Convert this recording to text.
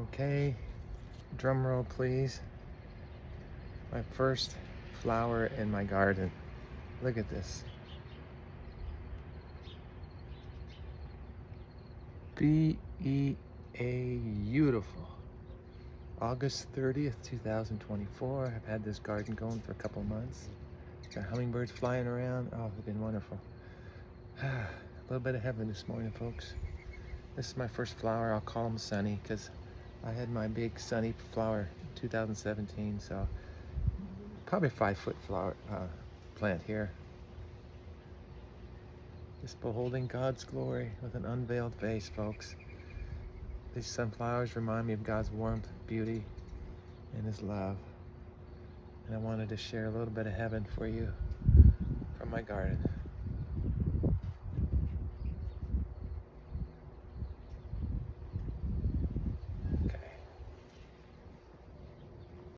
Okay, drum roll please. My first flower in my garden. Look at this. Beautiful. August 30th, 2024. I've had this garden going for a couple months. Got hummingbirds flying around. Oh, it's been wonderful. A little bit of heaven this morning, folks. This is my first flower. I'll call him Sunny because I had my big Sunny flower in 2017. So probably 5-foot flower plant here. Just beholding God's glory with an unveiled face, folks. These sunflowers remind me of God's warmth, beauty, and His love. And I wanted to share a little bit of heaven for you from my garden.